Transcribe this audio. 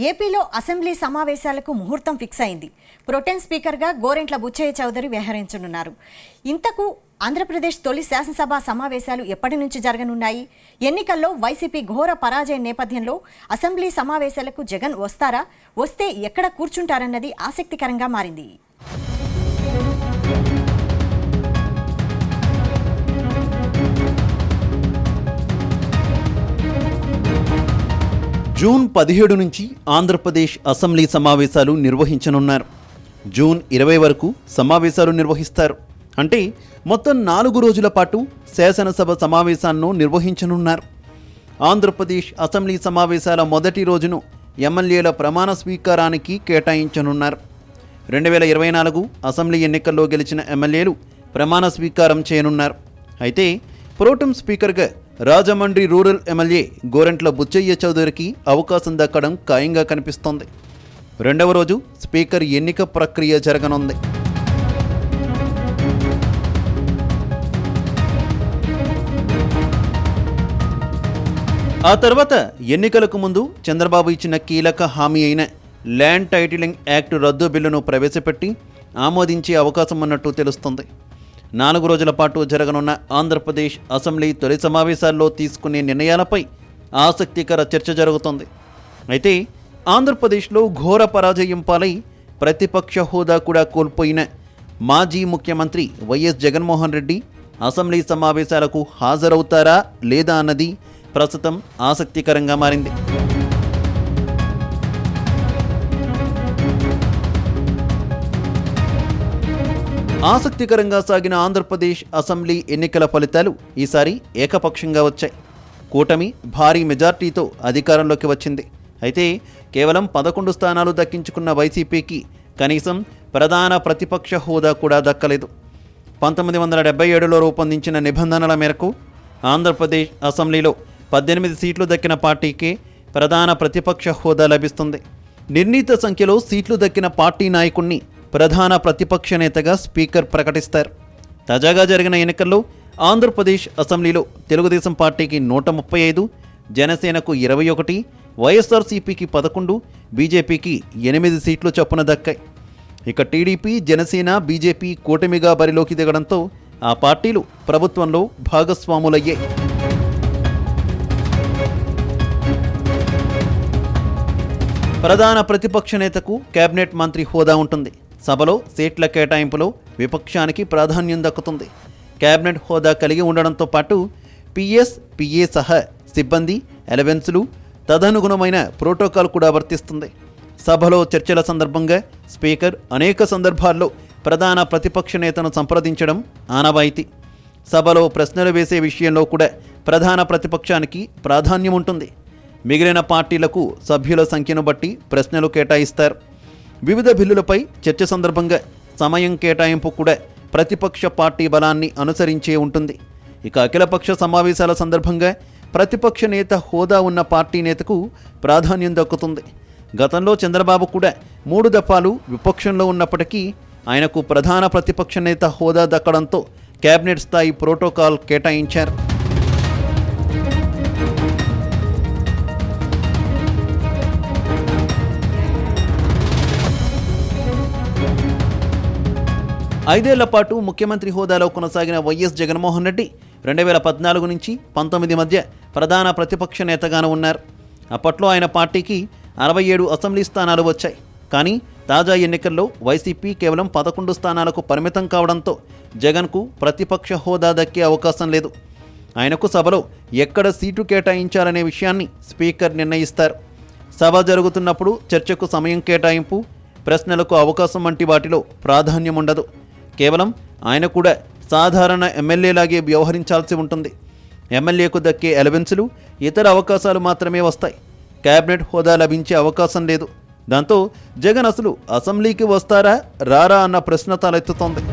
ఏపీలో అసెంబ్లీ సమావేశాలకు ముహూర్తం ఫిక్స్ అయింది. ప్రొటెం స్పీకర్గా గోరెంట్ల బుచ్చయ్య చౌదరి వ్యవహరించనున్నారు. ఇంతకు ఆంధ్రప్రదేశ్ తొలి శాసనసభ సమావేశాలు ఎప్పటి నుంచి జరగనున్నాయి? ఎన్నికల్లో వైసీపీ ఘోర పరాజయం నేపథ్యంలో అసెంబ్లీ సమావేశాలకు జగన్ వస్తారా? వస్తే ఎక్కడ కూర్చుంటారన్నది ఆసక్తికరంగా మారింది. జూన్ 17 నుంచి ఆంధ్రప్రదేశ్ అసెంబ్లీ సమావేశాలు నిర్వహించనున్నారు. జూన్ 20 వరకు సమావేశాలు నిర్వహిస్తారు. అంటే మొత్తం 4 రోజుల పాటు శాసనసభ సమావేశాలను నిర్వహించనున్నారు. ఆంధ్రప్రదేశ్ అసెంబ్లీ సమావేశాల మొదటి రోజును ఎమ్మెల్యేల ప్రమాణ స్వీకారానికి కేటాయించనున్నారు. 2024 అసెంబ్లీ ఎన్నికల్లో గెలిచిన ఎమ్మెల్యేలు ప్రమాణ స్వీకారం చేయనున్నారు. అయితే ప్రోటెం స్పీకర్గా రాజమండ్రి రూరల్ ఎమ్మెల్యే గోరెంట్ల బుచ్చయ్య చౌదరికి అవకాశం దక్కడం ఖాయంగా కనిపిస్తోంది. రెండవ రోజు స్పీకర్ ఎన్నిక ప్రక్రియ జరగనుంది. ఆ తర్వాత ఎన్నికలకు ముందు చంద్రబాబు ఇచ్చిన కీలక హామీ అయిన ల్యాండ్ టైటిలింగ్ యాక్ట్ రద్దు బిల్లును ప్రవేశపెట్టి ఆమోదించే అవకాశం ఉన్నట్టు తెలుస్తుంది. 4 రోజుల పాటు జరగనున్న ఆంధ్రప్రదేశ్ అసెంబ్లీ తొలి సమావేశాల్లో తీసుకునే నిర్ణయాలపై ఆసక్తికర చర్చ జరుగుతోంది. అయితే ఆంధ్రప్రదేశ్లో ఘోర పరాజయం పాలై ప్రతిపక్ష హోదా కూడా కోల్పోయిన మాజీ ముఖ్యమంత్రి వైఎస్ జగన్మోహన్ రెడ్డి అసెంబ్లీ సమావేశాలకు హాజరవుతారా లేదా అన్నది ప్రస్తుతం ఆసక్తికరంగా మారింది. ఆసక్తికరంగా సాగిన ఆంధ్రప్రదేశ్ అసెంబ్లీ ఎన్నికల ఫలితాలు ఈసారి ఏకపక్షంగా వచ్చాయి. కూటమి భారీ మెజార్టీతో అధికారంలోకి వచ్చింది. అయితే కేవలం 11 స్థానాలు దక్కించుకున్న వైసీపీకి కనీసం ప్రధాన ప్రతిపక్ష హోదా కూడా దక్కలేదు. 1977లో రూపొందించిన నిబంధనల మేరకు ఆంధ్రప్రదేశ్ అసెంబ్లీలో 18 సీట్లు దక్కిన పార్టీకే ప్రధాన ప్రతిపక్ష హోదా లభిస్తుంది. నిర్ణీత సంఖ్యలో సీట్లు దక్కిన పార్టీ నాయకుణ్ణి ప్రధాన ప్రతిపక్ష నేతగా స్పీకర్ ప్రకటిస్తారు. తాజాగా జరిగిన ఎన్నికల్లో ఆంధ్రప్రదేశ్ అసెంబ్లీలో తెలుగుదేశం పార్టీకి 135, జనసేనకు 21, వైఎస్ఆర్సీపీకి 11, బీజేపీకి 8 సీట్లు చొప్పున దక్కాయి. ఇక టీడీపీ, జనసేన, బీజేపీ కూటమిగా బరిలోకి దిగడంతో ఆ పార్టీలు ప్రభుత్వంలో భాగస్వాములయ్యాయి. ప్రధాన ప్రతిపక్ష నేతకు కేబినెట్ మంత్రి హోదా ఉంటుంది. సభలో సీట్ల కేటాయింపులో విపక్షానికి ప్రాధాన్యం దక్కుతుంది. కేబినెట్ హోదా కలిగి ఉండడంతో పాటు పిఎస్, పిఏ సహా సిబ్బంది, ఎలవెన్సులు, తదనుగుణమైన ప్రోటోకాల్ కూడా వర్తిస్తుంది. సభలో చర్చల సందర్భంగా స్పీకర్ అనేక సందర్భాల్లో ప్రధాన ప్రతిపక్ష నేతను సంప్రదించడం ఆనవాయితీ. సభలో ప్రశ్నలు వేసే విషయంలో కూడా ప్రధాన ప్రతిపక్షానికి ప్రాధాన్యం ఉంటుంది. మిగిలిన పార్టీలకు సభ్యుల సంఖ్యను బట్టి ప్రశ్నలు కేటాయిస్తారు. వివిధ బిల్లులపై చర్చ సందర్భంగా సమయం కేటాయింపు కూడా ప్రతిపక్ష పార్టీ బలాన్ని అనుసరించే ఉంటుంది. ఇక అఖిలపక్ష సమావేశాల సందర్భంగా ప్రతిపక్ష నేత హోదా ఉన్న పార్టీ నేతకు ప్రాధాన్యం దక్కుతుంది. గతంలో చంద్రబాబు కూడా 3 దఫాలు విపక్షంలో ఉన్నప్పటికీ ఆయనకు ప్రధాన ప్రతిపక్ష నేత హోదా దక్కడంతో కేబినెట్ స్థాయి ప్రోటోకాల్ కేటాయించారు. ఐదేళ్ల పాటు ముఖ్యమంత్రి హోదాలో కొనసాగిన వైఎస్ జగన్మోహన్ రెడ్డి 2014 నుంచి 19 మధ్య ప్రధాన ప్రతిపక్ష నేతగానే ఉన్నారు. అప్పట్లో ఆయన పార్టీకి 67 అసెంబ్లీ స్థానాలు వచ్చాయి. కానీ తాజా ఎన్నికల్లో వైసీపీ కేవలం 11 స్థానాలకు పరిమితం కావడంతో జగన్కు ప్రతిపక్ష హోదా దక్కే అవకాశం లేదు. ఆయనకు సభలో ఎక్కడ సీటు కేటాయించాలనే విషయాన్ని స్పీకర్ నిర్ణయిస్తారు. సభ జరుగుతున్నప్పుడు చర్చకు సమయం కేటాయింపు, ప్రశ్నలకు అవకాశం వంటి వాటిలో ప్రాధాన్యం ఉండదు. కేవలం ఆయన కూడా సాధారణ ఎమ్మెల్యేలాగే వ్యవహరించాల్సి ఉంటుంది. ఎమ్మెల్యేకు దక్కే ఎలవెన్సులు, ఇతర అవకాశాలు మాత్రమే వస్తాయి. కేబినెట్ హోదా లభించే అవకాశం లేదు. దాంతో జగన్ అసలు అసెంబ్లీకి వస్తారా రారా అన్న ప్రశ్న తలెత్తుతోంది.